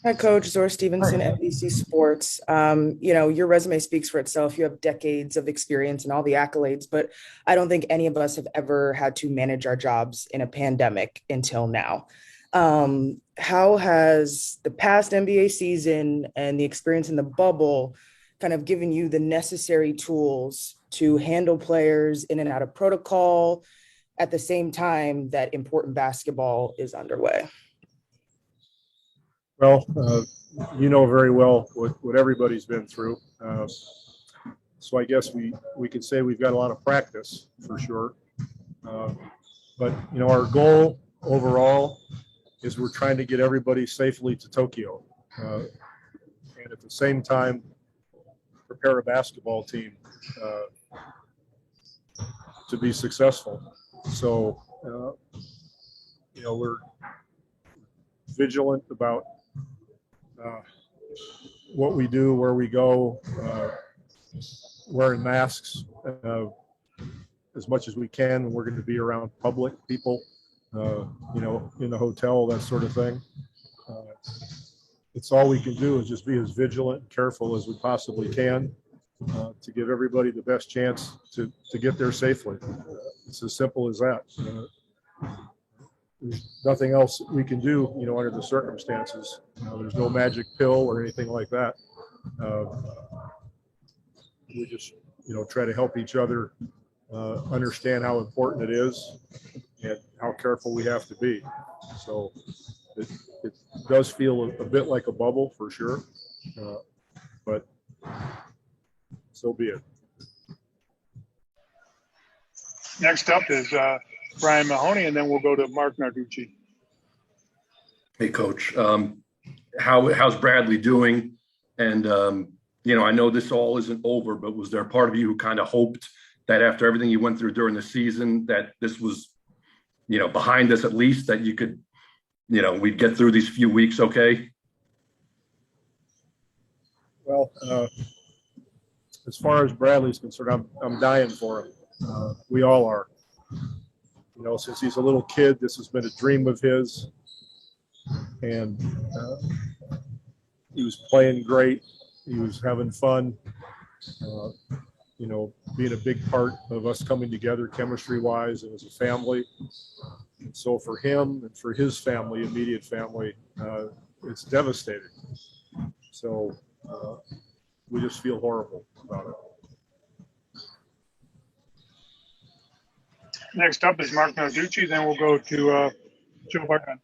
Hi, Coach Zora Stevenson, Hi. NBC Sports. Your resume speaks for itself. You have decades of experience and all the accolades, but I don't think any of us have ever had to manage our jobs in a pandemic until now. How has the past NBA season and the experience in the bubble kind of given you the necessary tools to handle players in and out of protocol at the same time that important basketball is underway? Well, you know very well what everybody's been through. So I guess we could say we've got a lot of practice for sure. Uh, but our goal overall is we're trying to get everybody safely to Tokyo, and at the same time prepare a basketball team to be successful. So we're vigilant about what we do, where we go, wearing masks as much as we can when we're going to be around public people, in the hotel, that sort of thing. Uh, it's all we can do is just be as vigilant and careful as we possibly can to give everybody the best chance to get there safely. It's as simple as that. There's nothing else we can do, under the circumstances. There's no magic pill or anything like that. Uh, we just, try to help each other understand how important it is and how careful we have to be. So it does feel a bit like a bubble for sure, but so be it. Next up is Brian Mahoney, and then we'll go to Marknarducci. Hey, Coach. How's Bradley doing? And I know this all isn't over, but was there a part of you who kind of hoped that after everything you went through during the season, that this was, behind us at least, that you could, we'd get through these few weeks okay? Well, as far as Bradley's concerned, I'm dying for him. We all are. Since he's a little kid, this has been a dream of his, and he was playing great. He was having fun. Being a big part of us coming together chemistry-wise and as a family. And so for him and for his family, immediate family, it's devastating. So we just feel horrible about it. Next up is Marknarducci, then we'll go to Joe Barton.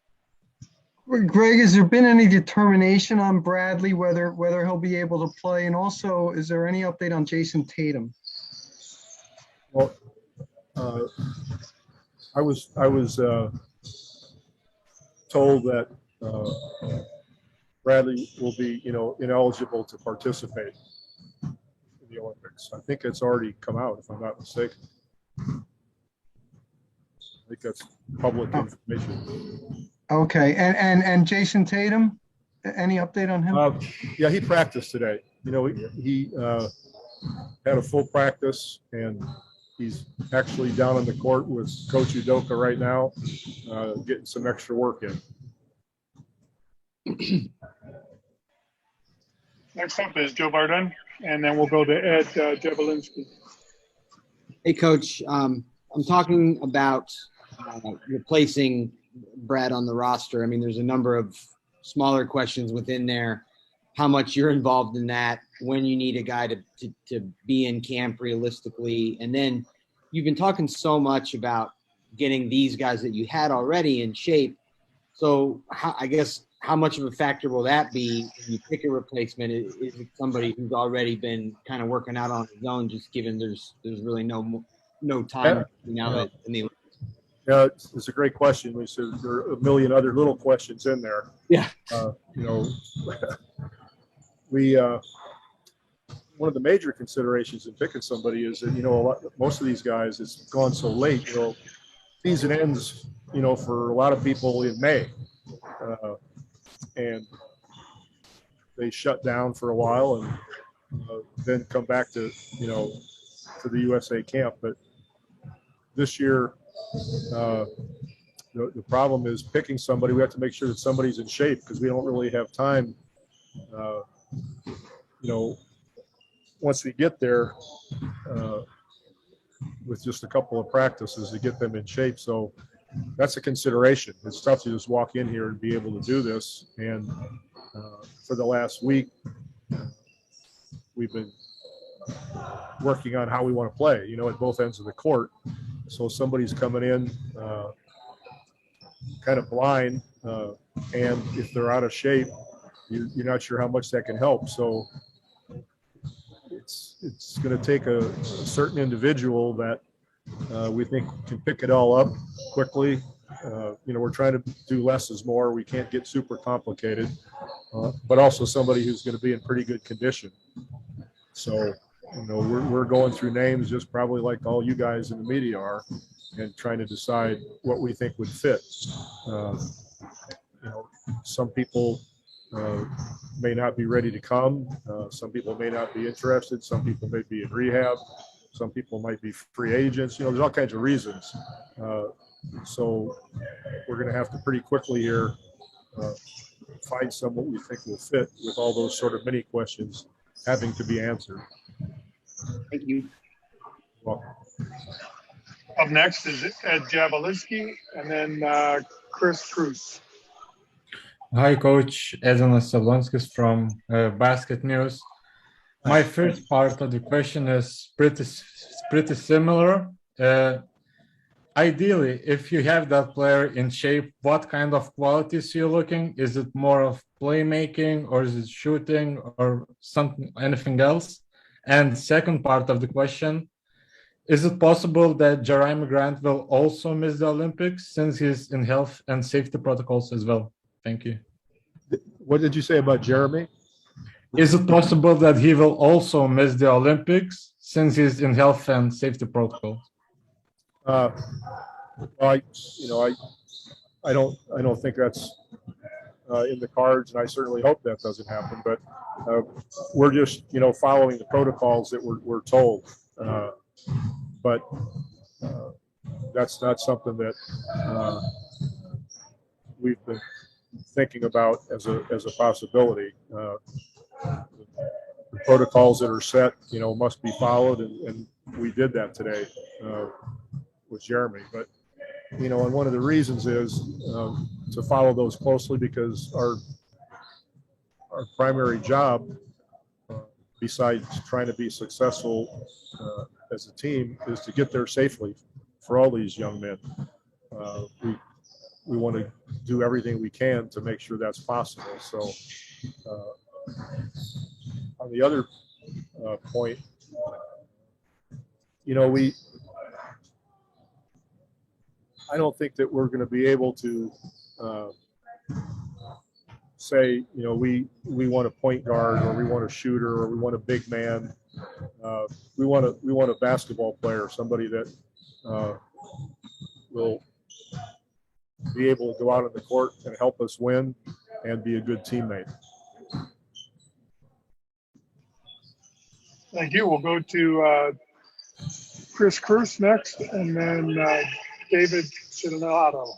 Greg, has there been any determination on Bradley whether he'll be able to play? And also, is there any update on Jason Tatum? Well, I was told that Bradley will be, ineligible to participate in the Olympics. I think it's already come out, if I'm not mistaken. I think that's public information. Okay, and Jason Tatum, any update on him? Yeah, he practiced today. He had a full practice, and he's actually down on the court with Coach Udoka right now, getting some extra work in. Next up is Joe Barton, and then we'll go to Ed Jabalinsky. Hey, Coach. I'm talking about replacing Brad on the roster. I mean, there's a number of smaller questions within there. How much you're involved in that, when you need a guy to be in camp realistically. And then you've been talking so much about getting these guys that you had already in shape. So I guess how much of a factor will that be when you pick a replacement? Is it somebody who's already been kind of working out on his own, just given there's really no time now that in the Yeah, it's a great question. We said there are a million other little questions in there. Yeah. We one of the major considerations in picking somebody is that most of these guys, it's gone so late. Season ends for a lot of people in May, and they shut down for a while and then come back to to the USA camp. But this year, the problem is picking somebody. We have to make sure that somebody's in shape because we don't really have time. Once we get there, with just a couple of practices to get them in shape. So that's a consideration. It's tough to just walk in here and be able to do this. And for the last week, we've been working on how we want to play, at both ends of the court. So somebody's coming in kind of blind, and if they're out of shape, you're not sure how much that can help. So it's going to take a certain individual that we think can pick it all up quickly. We're trying to do less is more. We can't get super complicated, but also somebody who's going to be in pretty good condition. So, we're going through names just probably like all you guys in the media are, and trying to decide what we think would fit. Some people may not be ready to come. Some people may not be interested. Some people may be in rehab. Some people might be free agents. There's all kinds of reasons. So we're going to have to pretty quickly here find someone we think will fit with all those sort of mini questions having to be answered. Thank you. Well, Up next is Ed Javelinsky and then Chris Cruz. Hi, Coach. Edanas Sablonskis from Basket News. My first part of the question is pretty similar. Ideally, if you have that player in shape, what kind of qualities you're looking? Is it more of playmaking, or is it shooting, or anything else? And second part of the question, is it possible that Jeremy Grant will also miss the Olympics since he's in health and safety protocols as well? Thank you. what did you say about Jeremy? Is it possible that he will also miss the Olympics since he's in health and safety protocols? I don't think that's in the cards, and I certainly hope that doesn't happen. But we're just, following the protocols that we're told. But that's not something that we've been thinking about as a possibility. The protocols that are set, must be followed, and we did that today with Jeremy. But and one of the reasons is to follow those closely, because our primary job, besides trying to be successful as a team, is to get there safely for all these young men. We want to do everything we can to make sure that's possible. So on the other point, I don't think that we're going to be able to say, we want a point guard, or we want a shooter, or we want a big man. We want a basketball player, somebody that will be able to go out on the court and help us win and be a good teammate. Thank you. We'll go to Chris Cruz next, and then David Cittadinato.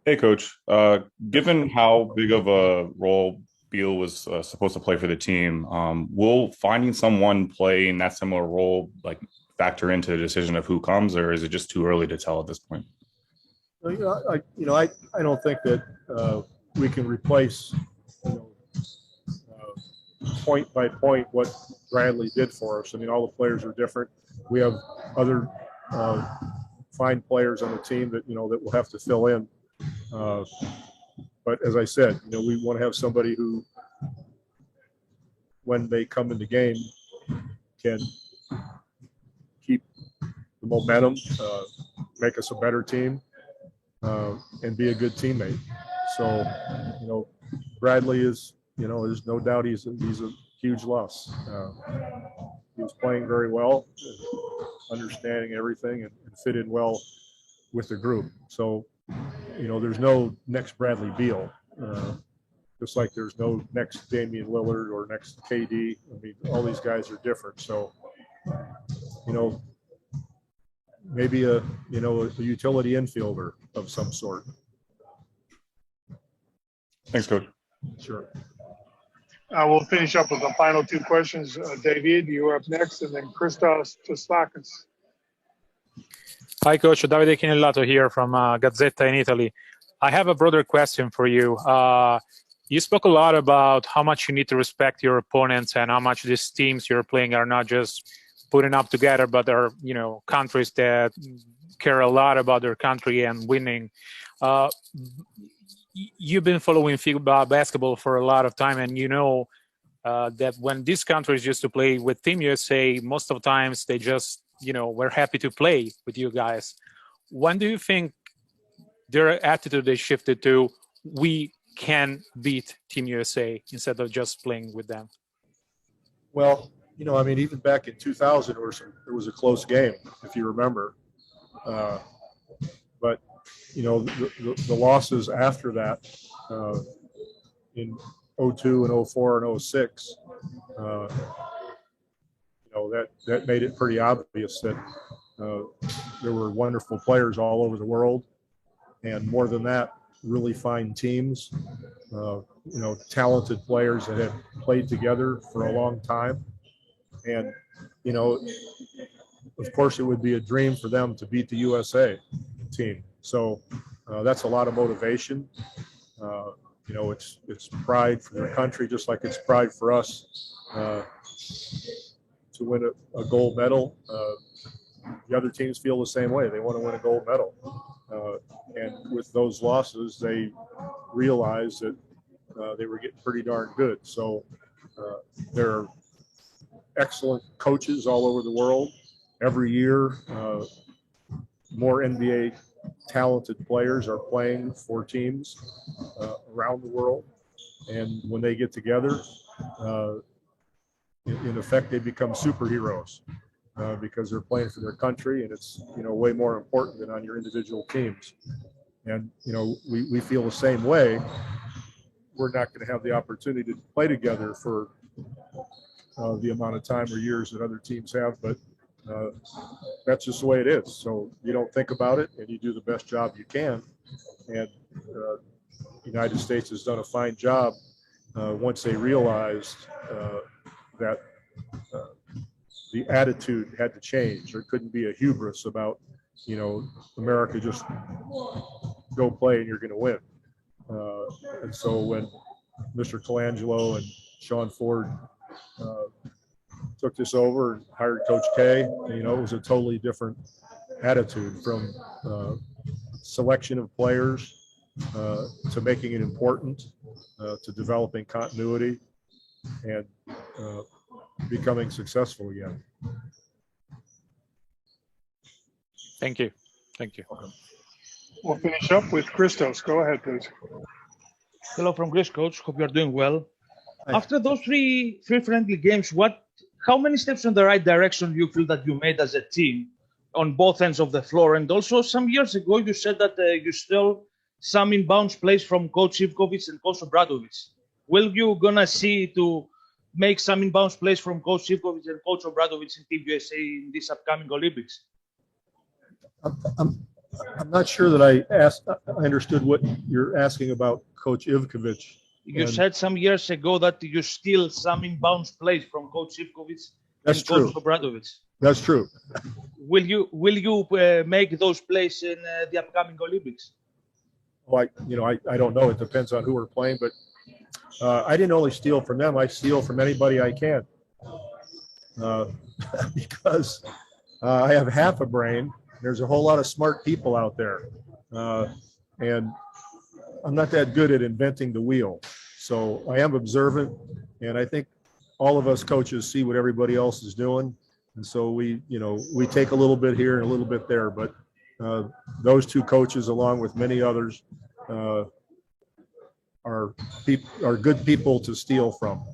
Hey, Coach. Given how big of a role Beal was supposed to play for the team, will finding someone play in that similar role factor into the decision of who comes, or is it just too early to tell at this point? I don't think that we can replace point by point what Bradley did for us. I mean, all the players are different. We have other fine players on the team that that will have to fill in. But as I said, we want to have somebody who, when they come in the game, can keep the momentum, make us a better team, and be a good teammate. So, Bradley is, there's no doubt he's a huge loss. He was playing very well, understanding everything, and fit in well with the group. So, there's no next Bradley Beal, just like there's no next Damian Lillard or next KD. I mean, all these guys are different. So, maybe a utility infielder of some sort. Thanks, Coach. Sure. We'll finish up with the final two questions. David, you're up next, and then Christos Tastakis. Hi, Coach. Davide Chinellato here from Gazzetta in Italy. I have a broader question for you. You spoke a lot about how much you need to respect your opponents and how much these teams you're playing are not just putting up together, but are, countries that care a lot about their country and winning. You've been following FIBA basketball for a lot of time, and that when these countries used to play with Team USA, most of the times they just, were happy to play with you guys. When do you think their attitude is shifted to, we can beat Team USA instead of just playing with them? Well, even back in 2000, there was a close game, if you remember. But the losses after that in 02 and 04 and 06, that made it pretty obvious that there were wonderful players all over the world, and more than that, really fine teams, talented players that had played together for a long time. And, of course, it would be a dream for them to beat the USA team. So that's a lot of motivation. It's pride for their country, just like it's pride for us to win a gold medal. The other teams feel the same way. They want to win a gold medal. And with those losses, they realized that they were getting pretty darn good. So there are excellent coaches all over the world. Every year, more NBA talented players are playing for teams around the world. And when they get together, in effect, they become superheroes because they're playing for their country, and it's, way more important than on your individual teams. And, we feel the same way. We're not going to have the opportunity to play together for the amount of time or years that other teams have, but that's just the way it is. So you don't think about it, and you do the best job you can. And the United States has done a fine job once they realized that the attitude had to change. There couldn't be a hubris about, America just go play and you're going to win. And so when Mr. Colangelo and Sean Ford took this over and hired Coach K, it was a totally different attitude, from selection of players to making it important, to developing continuity and becoming successful again. Thank you. We'll finish up with Christos. Go ahead, please. Hello from Greece, Coach. Hope you're doing well. Hi. After those three friendly games, how many steps in the right direction do you feel that you made as a team on both ends of the floor? And also, some years ago, you said that you stole some inbounds plays from Coach Ivkovic and Coach Obradovic. Will you gonna see to make some inbounds plays from Coach Ivkovic and Coach Obradovic in Team USA in this upcoming Olympics? I'm not sure that I understood what you're asking about Coach Ivkovic. You said some years ago that you steal some inbounds plays from Coach Ivkovic That's and true. Coach Obradovic. That's true. Will you make those plays in the upcoming Olympics? Well, I don't know. It depends on who we're playing, but I didn't only steal from them. I steal from anybody I can because I have half a brain. There's a whole lot of smart people out there, and I'm not that good at inventing the wheel. So I am observant, and I think all of us coaches see what everybody else is doing, and so we take a little bit here and a little bit there. But those two coaches, along with many others, are good people to steal from.